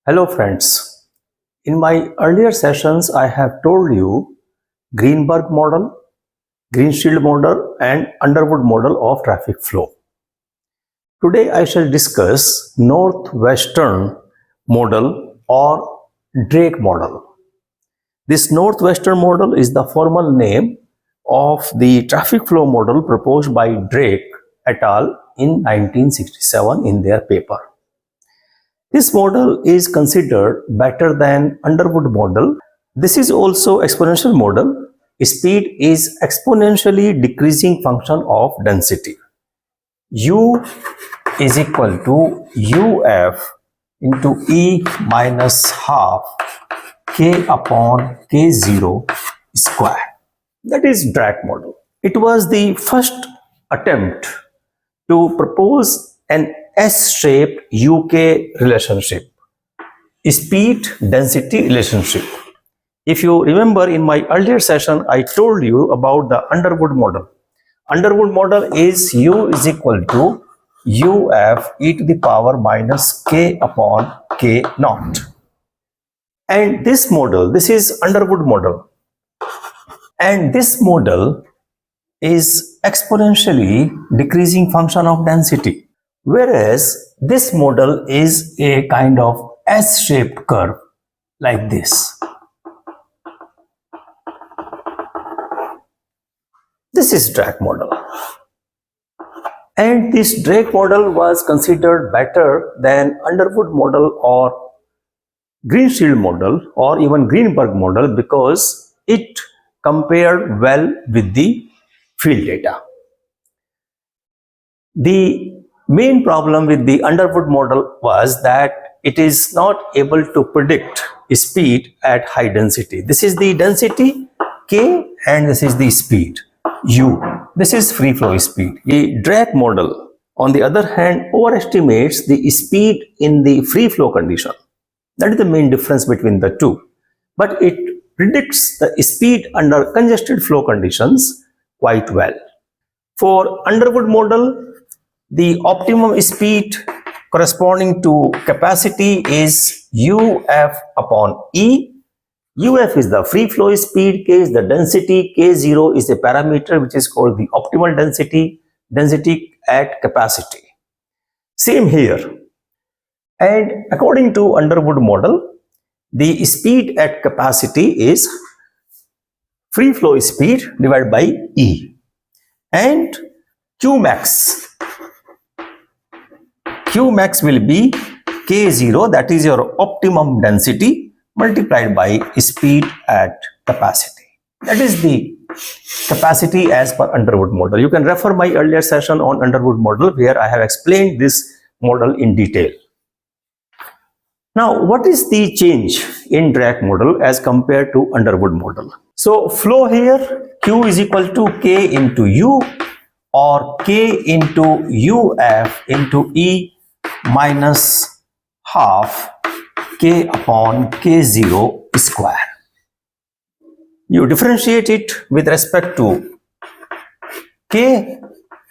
Hello friends. In my earlier sessions, I have told you Greenberg model, Greenfield model and Underwood model of traffic flow. Today I shall discuss Northwestern model or Drake model. This Northwestern model is the formal name of the traffic flow model proposed by Drake et al. In 1967 in their paper. This model is considered better than Underwood model. This is also exponential model. Speed is exponentially decreasing function of density. U is equal to UF into E minus half K upon K0 square. That is Drake model. It was the first attempt to propose an S-shaped UK relationship, speed density relationship. If you remember in my earlier session, I told you about the Underwood model. Underwood model is U is equal to UF e to the power minus K upon K naught. And this model, this is Underwood model. And this model is exponentially decreasing function of density. Whereas this model is a kind of S-shaped curve like this. This is Drake model. And this Drake model was considered better than Underwood model or Greenfield model or even Greenberg model because it compared well with the field data. The main problem with the Underwood model was that it is not able to predict speed at high density. This is the density K and this is the speed U. This is free flow speed. The Drake model, on the other hand, overestimates the speed in the free flow condition. That is the main difference between the two. But it predicts the speed under congested flow conditions quite well. For Underwood model, the optimum speed corresponding to capacity is UF upon E. UF is the free flow speed, K is the density, K0 is a parameter which is called the optimal density at capacity. Same here. And according to Underwood model, the speed at capacity is free flow speed divided by E. And Qmax will be K0, that is your optimum density multiplied by speed at capacity. That is the capacity as per Underwood model. You can refer my earlier session on Underwood model where I have explained this model in detail. Now, what is the change in Drake model as compared to Underwood model? So, flow here, Q is equal to K into U or K into UF into E minus half K upon K0 square. You differentiate it with respect to K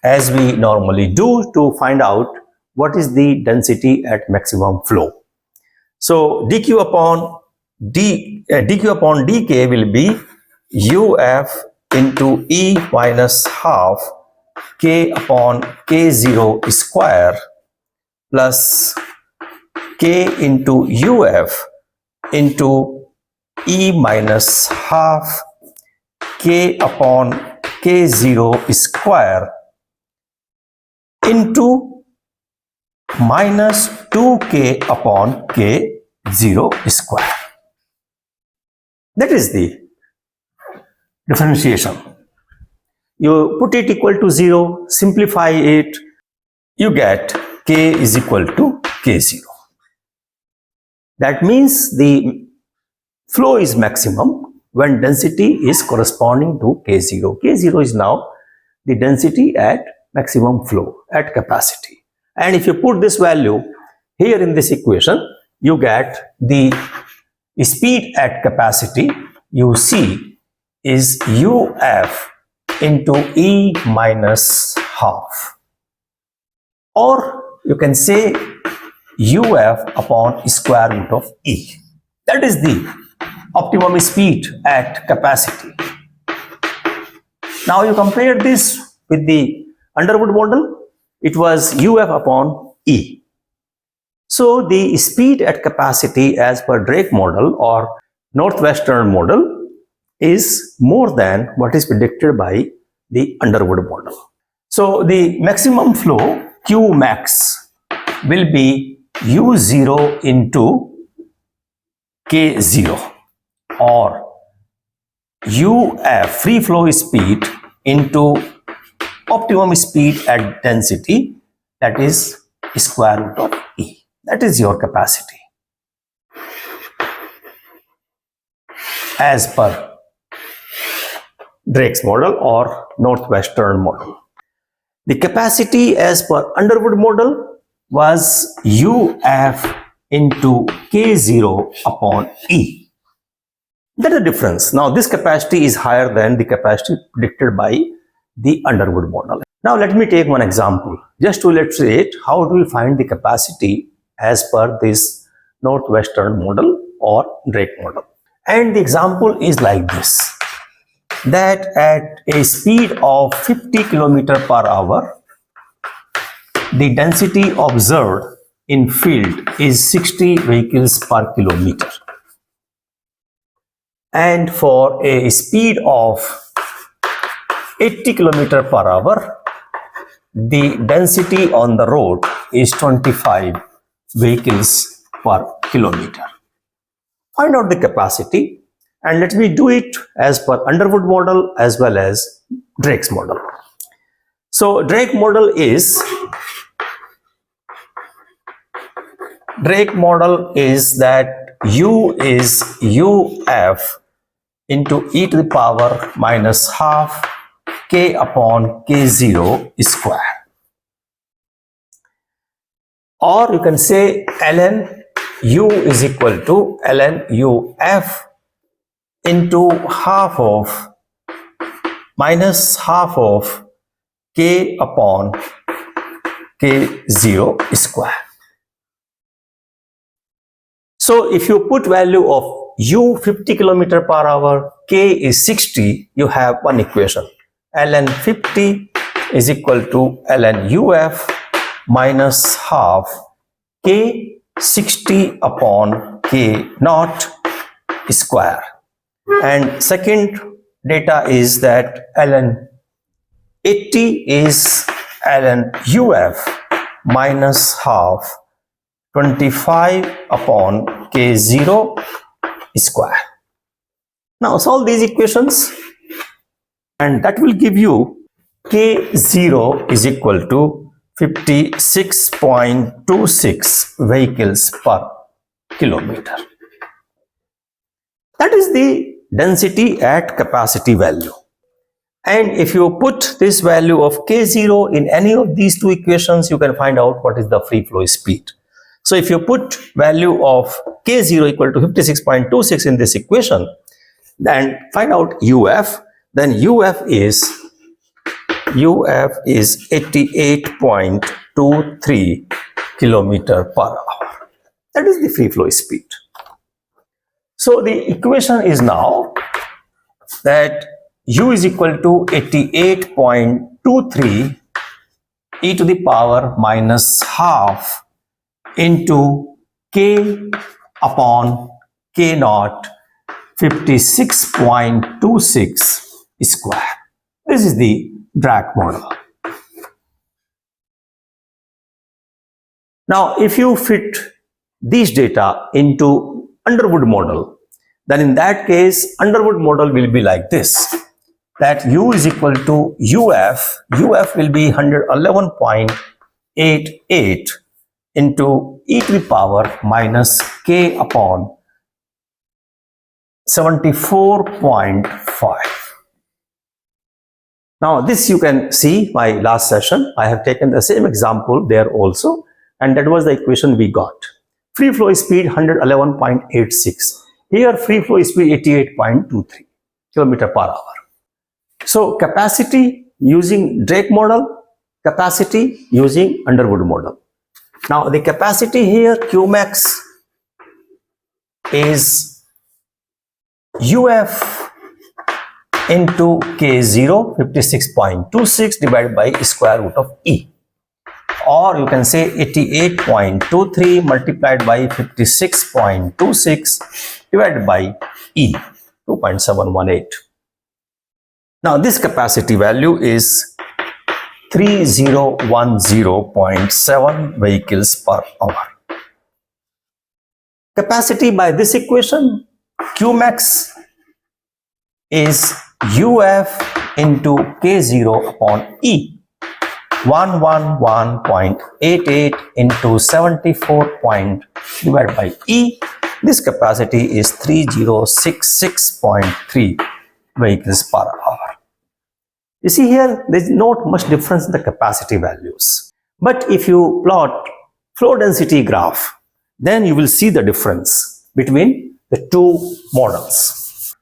as we normally do to find out what is the density at maximum flow. So dq upon dk will be UF into E minus half K upon K0 square plus K into UF into E minus half K upon K0 square into minus 2K upon K0 square. That is the differentiation. You put it equal to 0, simplify it, you get K is equal to K0. That means the flow is maximum when density is corresponding to K0. K0 is now the density at maximum flow at capacity. And if you put this value here in this equation, you get the speed at capacity, you see, is UF into E minus half. Or you can say uf upon square root of E. That is the optimum speed at capacity. Now you compare this with the Underwood model, it was uf upon E. So the speed at capacity as per Drake model or Northwestern model is more than what is predicted by the Underwood model. So the maximum flow Q max will be U0 into K0 or UF free flow speed into optimum speed at density, that is square root of E. That is your capacity as per Drake's model or Northwestern model. The capacity as per Underwood model was UF into K0 upon E. That is the difference. Now this capacity is higher than the capacity predicted by the Underwood model. Now let me take one example just to illustrate how do we find the capacity as per this Northwestern model or Drake model. And the example is like this, that at a speed of 50 km per hour, the density observed in field is 60 vehicles per kilometer. And for a speed of 80 km per hour, the density on the road is 25 vehicles per kilometer. Find out the capacity and let me do it as per Underwood model as well as Drake's model. So Drake model is that U is UF into e to the power minus half K upon K0 square. Or you can say ln U is equal to ln UF into minus half of K upon K0 square. So if you put value of U 50 km per hour, K is 60, you have one equation. ln 50 is equal to ln UF minus half K 60 upon K naught square. And second data is that ln 80 is ln UF minus half 25 upon K0 square. Now solve these equations and that will give you K0 is equal to 56.26 vehicles per kilometer. That is the density at capacity value. And if you put this value of K0 in any of these two equations, you can find out what is the free flow speed. So if you put value of K0 equal to 56.26 in this equation, then find out UF, then UF is 88.23 kilometer per hour. That is the free flow speed. So the equation is now that U is equal to 88.23 e to the power minus half into K upon K naught 56.26 square. This is the Drake model. Now, if you fit these data into Underwood model, then in that case, Underwood model will be like this, that U is equal to UF will be 111.88 into e to the power minus K upon 74.5. Now this you can see my last session. I have taken the same example there also, and that was the equation we got. Free flow speed 111.86. Here free flow speed 88.23 km per hour. So capacity using Drake model, capacity using Underwood model. Now the capacity here Qmax is UF into K0 56.26 divided by square root of E, or you can say 88.23 multiplied by 56.26 divided by E 2.718. Now this capacity value is 3010.7 vehicles per hour. Capacity by this equation Qmax is UF into K0 upon E, 111.88 into 74 divided by E. This capacity is 3066.3 vehicles per hour. You see here, there is not much difference in the capacity values. But if you plot flow density graph, then you will see the difference between the two models.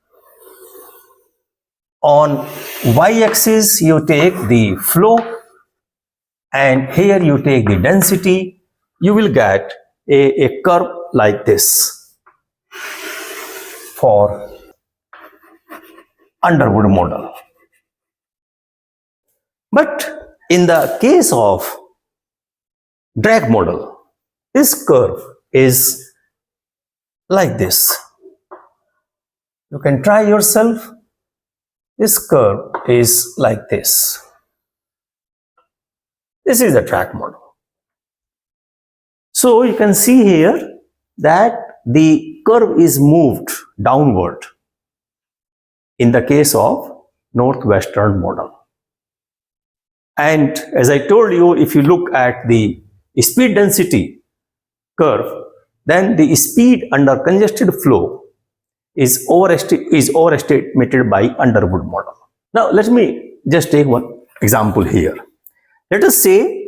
On y-axis, you take the flow, and here you take the density. You will get a curve like this for Underwood model. But in the case of drag model, this curve is like this. You can try yourself. This curve is like this. This is the drag model. So you can see here that the curve is moved downward in the case of northwestern model. And as I told you, if you look at the speed density curve, then the speed under congested flow is overestimated by Underwood model. Now let me just take one example here. Let us say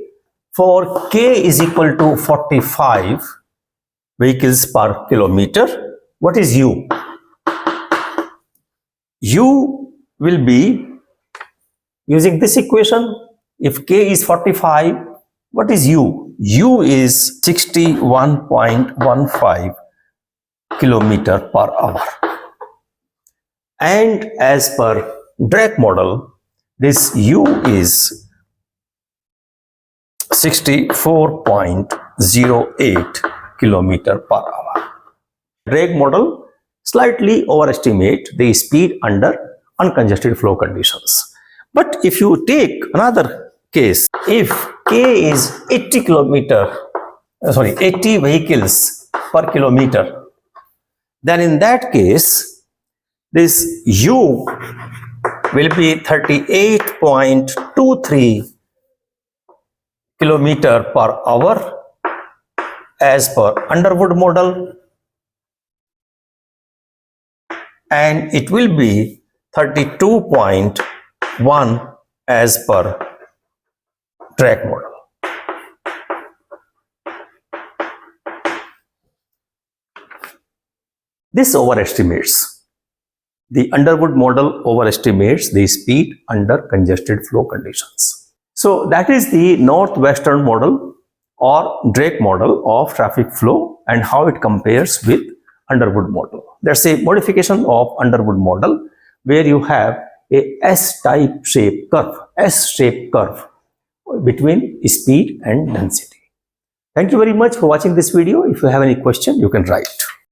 for K is equal to 45 vehicles per kilometer, what is U? U will be using this equation. If K is 45, what is U? U is 61.15 kilometer per hour. And as per drag model, this U is 64.08 kilometer per hour. Drag model slightly overestimate the speed under uncongested flow conditions. But if you take another case, if K is 80 vehicles per kilometer, then in that case, this U will be 38.23 kilometer per hour as per Underwood model, and it will be 32.1 as per drag model. This overestimates. The Underwood model overestimates the speed under congested flow conditions. So that is the northwestern model or drag model of traffic flow and how it compares with Underwood model. There's a modification of Underwood model where you have a S-type shape curve, S-shaped curve between speed and density. Thank you very much for watching this video. If you have any question, you can write.